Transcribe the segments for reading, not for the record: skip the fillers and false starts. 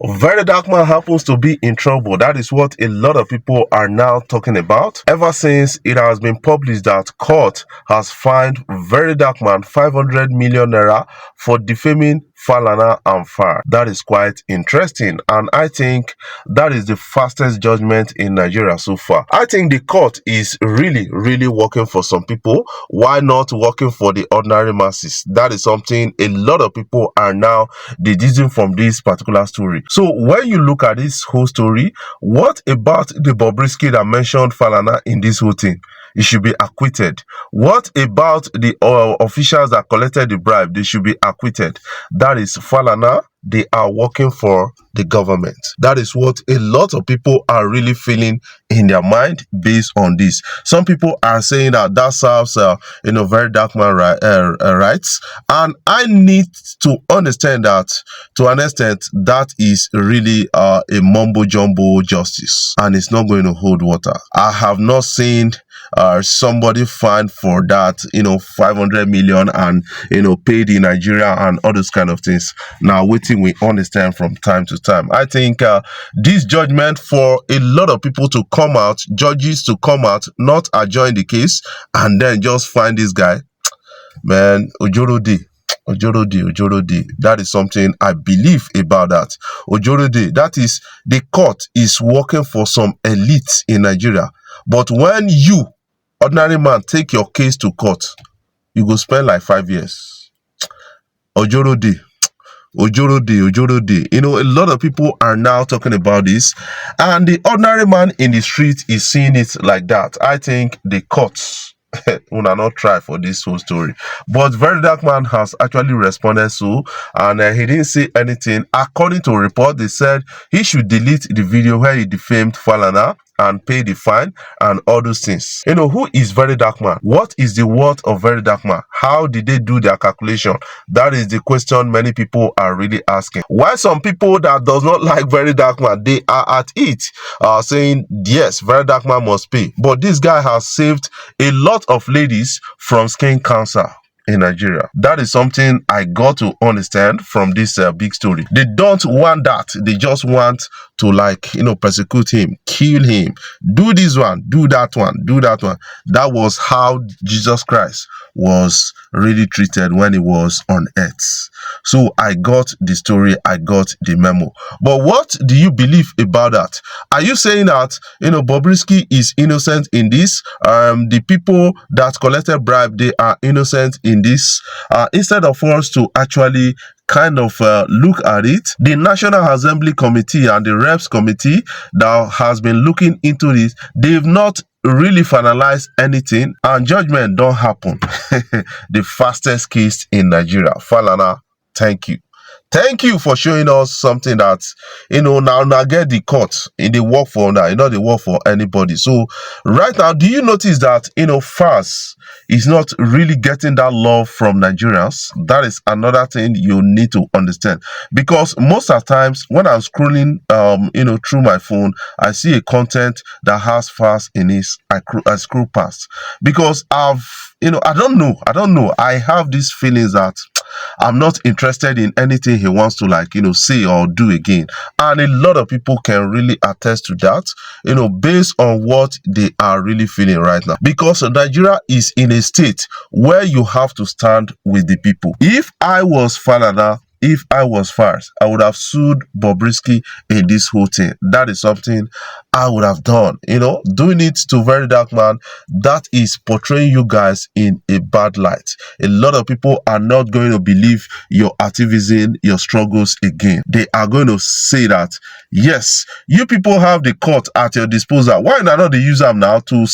VeryDarkMan happens to be in trouble. That is what a lot of people are now talking about. Ever since it has been published that court has fined VeryDarkMan 500 million naira for defaming Falana Falz. That is quite interesting, and I think that is the fastest judgment in Nigeria so far. I think the court is really working for some people. Why not working for the ordinary masses? That is something a lot of people are now deducing from this particular story. So when you look at this whole story, what about the Bobrisky that mentioned Falana in this whole thing? He should be acquitted. What about the officials that collected the bribe? They should be acquitted. That is Falana. They are working for the government. That is what a lot of people are really feeling in their mind based on this. Some people are saying that serves, VeryDarkMan rights. And I need to understand that to an extent, that is really a mumbo jumbo justice, and it's not going to hold water. I have not seen somebody fined for that 500 million and paid in Nigeria and all those kind of things. Now waiting, we understand from time to time. I think this judgment for a lot of people to come out, judges to come out, not adjourn the case and then just find this guy, man, Ojorode. That is something I believe about that. Ojorode, that is, the court is working for some elites in Nigeria. But when you, ordinary man, take your case to court, you go spend like 5 years. Ojorode. A lot of people are now talking about this, and the ordinary man in the street is seeing it like that. I think the courts will not try for this whole story. But VeryDarkMan has actually responded so, and he didn't say anything. According to a report, they said he should delete the video where he defamed Falana and pay the fine and all those things. Who is VeryDarkMan? What is the worth of VeryDarkMan? How did they do their calculation? That is the question many people are really asking. Why some people that does not like VeryDarkMan, they are at it, saying yes, VeryDarkMan must pay. But this guy has saved a lot of ladies from skin cancer in Nigeria. That is something I got to understand from this big story. They don't want that. They just want to persecute him, kill him, do this one, do that one, do that one. That was how Jesus Christ was really treated when he was on earth. So I got the story, I got the memo. But what do you believe about that? Are you saying that Bobrisky is innocent in this? The people that collected bribe, they are innocent in this? Instead of us to actually kind of look at it, the National Assembly Committee and the Reps Committee that has been looking into this, they've not really finalized anything, and judgment don't happen. The fastest case in Nigeria. Falana, thank you. Thank you for showing us something that, now get the court in the work for now, they work for anybody. So right now, do you notice that, Falz is not really getting that love from Nigerians? That is another thing you need to understand. Because most of the times when I'm scrolling, through my phone, I see a content that has Falz in it, I scroll past. Because I don't know. I have these feelings that I'm not interested in anything he wants to say or do again. And a lot of people can really attest to that, based on what they are really feeling right now. Because Nigeria is in a state where you have to stand with the people. If I was Falana, if I was Falz, I would have sued Bobrisky in this whole thing. That is something I would have done. Doing it to VeryDarkMan, that is portraying you guys in a bad light. A lot of people are not going to believe your activism, your struggles again. They are going to say that, yes, you people have the court at your disposal. Why not they use them now to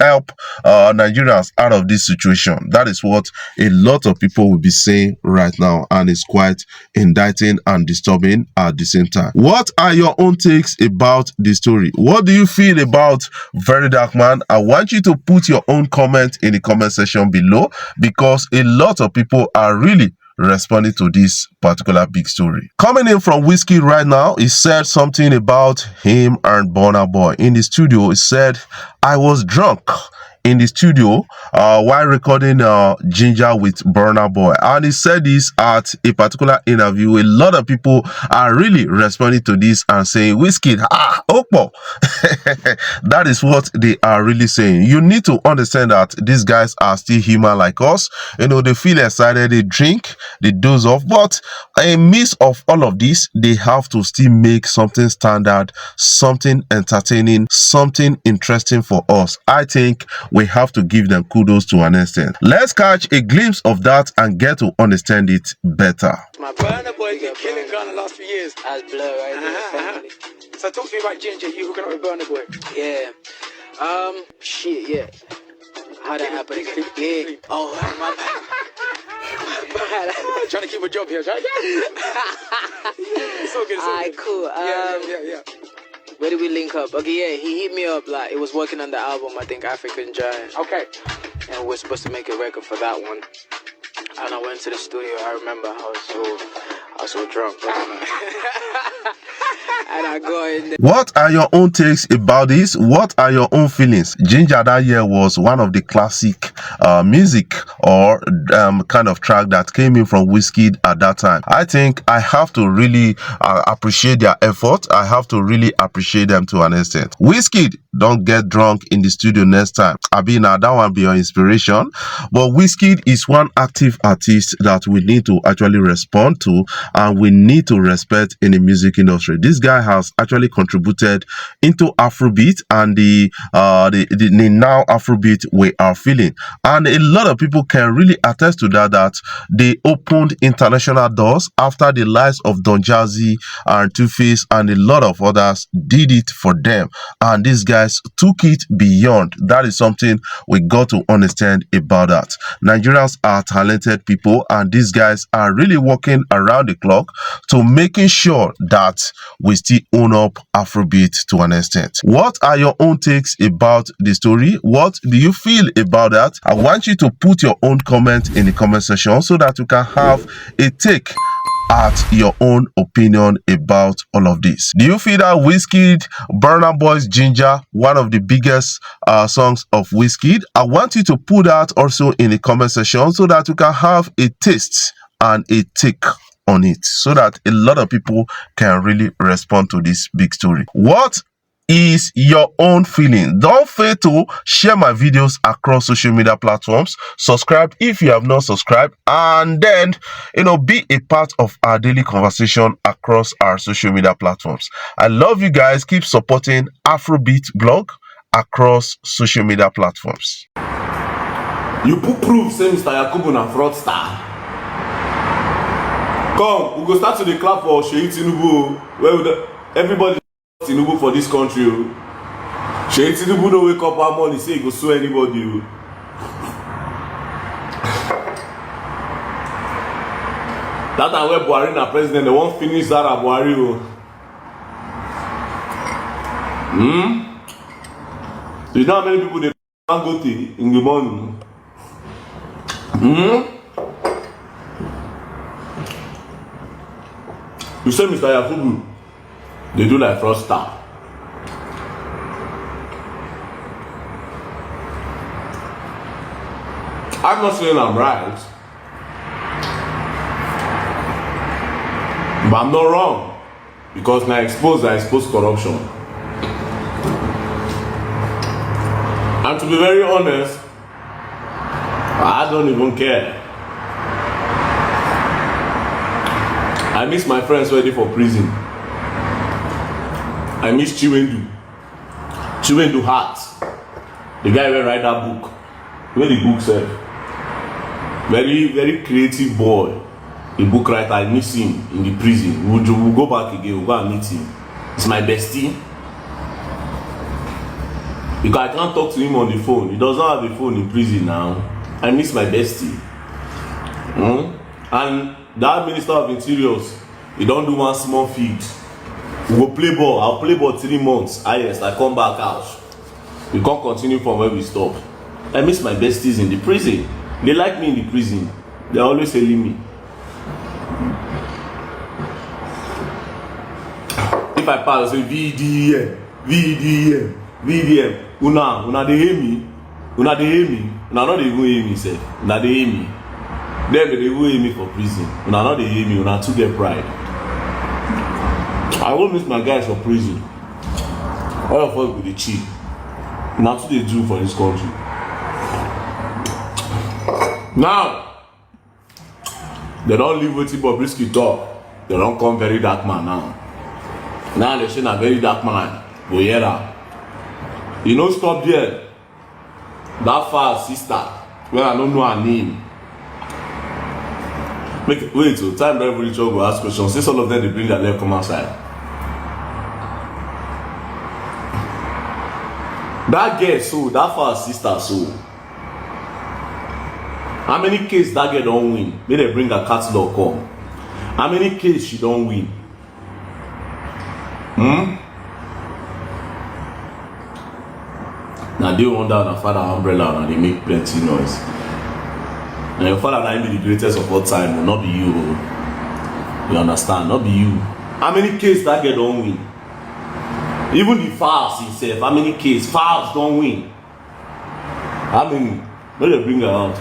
help Nigerians out of this situation? That is what a lot of people will be saying right now, and it's quite indicting and disturbing at the same time. What are your own takes about the story? What do you feel about VeryDarkMan? I want you to put your own comment in the comment section below, because a lot of people are really responding to this particular big story. Coming in from Whiskey right now, he said something about him and Burna Boy. In the studio, he said, I was drunk in the studio while recording Ginger with Burna Boy, and he said this at a particular interview. A lot of people are really responding to this and saying, Whiskey, Okpo. That is what they are really saying. You need to understand that these guys are still human like us. You know, they feel excited, they drink, they doze off, but in midst of all of this, they have to still make something standard, something entertaining, something interesting for us. I think we have to give them kudos to an extent. Let's catch a glimpse of that and get to understand it better. My Burna Boy's been killing Ghana the last few years. As Blur, right? So talk to me about Ginger, you hooking up with Burna Boy. Yeah. Shit, yeah. How that happened? Yeah. Oh, my bad. Trying to keep a job here, right? It's all good. Alright, cool. Yeah. Where did we link up? Okay, yeah, he hit me up, like, it was working on the album, I think, African Giant. Okay. And we're supposed to make a record for that one. And I went to the studio, I remember I was so drunk. And I go in there. What are your own takes about this? What are your own feelings? Ginger that year was one of the classic music or kind of track that came in from Wizkid at that time. I think I have to really appreciate their effort. I have to really appreciate them to an extent. Wizkid, don't get drunk in the studio next time. I mean, that one be your inspiration. But Wizkid is one active artist that we need to actually respond to and we need to respect in the music industry. This guy has actually contributed into Afrobeat and the now Afrobeat we are feeling. And a lot of people can really attest to that they opened international doors after the likes of Don Jazzy and Two-Face and a lot of others did it for them. And these guys took it beyond. That is something we got to understand about that. Nigerians are talented people and these guys are really working around the clock to making sure that we still own up Afrobeat to an extent. What are your own takes about the story? What do you feel about that? I want you to put your own comment in the comment section so that you can have a take at your own opinion about all of this. Do you feel that Wizkid, Burna Boy's Ginger, one of the biggest songs of Wizkid? I want you to put that also in the comment section so that you can have a taste and a take on it so that a lot of people can really respond to this big story. What is your own feeling? Don't fail to share my videos across social media platforms. Subscribe if you have not subscribed, and then be a part of our daily conversation across our social media platforms. I love you guys. Keep supporting Afrobeat blog across social media platforms. You put proof say Mr. Yakubu na fraudster. Come, we go start to the clap for Sheyi Tinubu. Where everybody Tinubu for this country. Sheyi Tinubu don't wake up one morning say he go sue anybody. That time where Buhari na president, they won't finish that at Buhari. You know how many people they go to in the morning? You say Mr. Yakubu, they do like fraudster. I'm not saying I'm right, but I'm not wrong because I expose corruption. And to be very honest, I don't even care. I miss my friends ready for prison. I miss Chiwendu Hart, the guy who write that book. Where the book said, very, very creative boy, a book writer. I miss him in the prison. We'll go back again, we'll go and meet him. It's my bestie. Because I can't talk to him on the phone. He doesn't have a phone in prison now. I miss my bestie. And that Minister of Interiors, he don't do one small feed. We go play ball. I'll play ball 3 months. Yes, I come back out. We can't continue from where we stop. I miss my besties in the prison. They like me in the prison. They're always telling me. If I pass, I say VDM. Una they hear me. Una dey hear me. Una not even hear me, sef. Una dey hear me. Dem dey even hear me for prison. Una not dey hear me. Una too get pride. I won't miss my guys for prison. All of us go dey chill. Una too dey do for this country. Now, they don't leave wetin Bobrisky talk. They don't come VeryDarkMan now. Now they say na VeryDarkMan go hear am. You no stop there. That Falz sister, when I don't know her name. Wait, so time don't reach out go ask questions. Since all of them they bring their leg come outside. That girl so, that Falz sister so. How many cases that girl don't win? May they bring her catalog come. How many cases she don't win? Now they under her father umbrella and they make plenty noise. And your father might be the greatest of all time, not be you. You understand? Not be you. How many cases that girl don't win? Even the Falz himself, how many cases Falz don't win? How many? May they bring her out.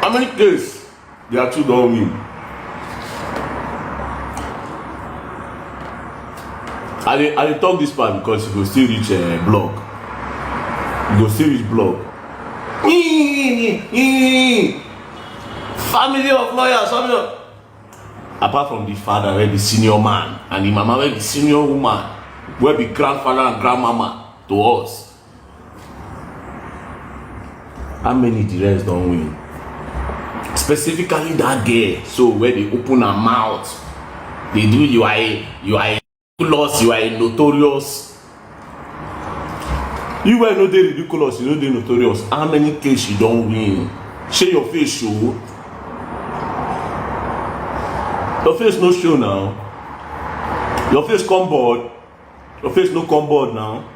How many cases they are two don't win? I talk this part because you go still reach a blog. You go still reach blog. Family of lawyers, family of... Apart from the father, where the senior man, and the mama, where the senior woman, where the grandfather and grandmama to us. How many the rest don't win? Specifically that girl, so where they open her mouth, they do you are a ridiculous, you are a notorious. You were no dey ridiculous, you know they notorious. How many cases you don't win? Share your face show. Your face no show now. Your face come board. Your face no come board now.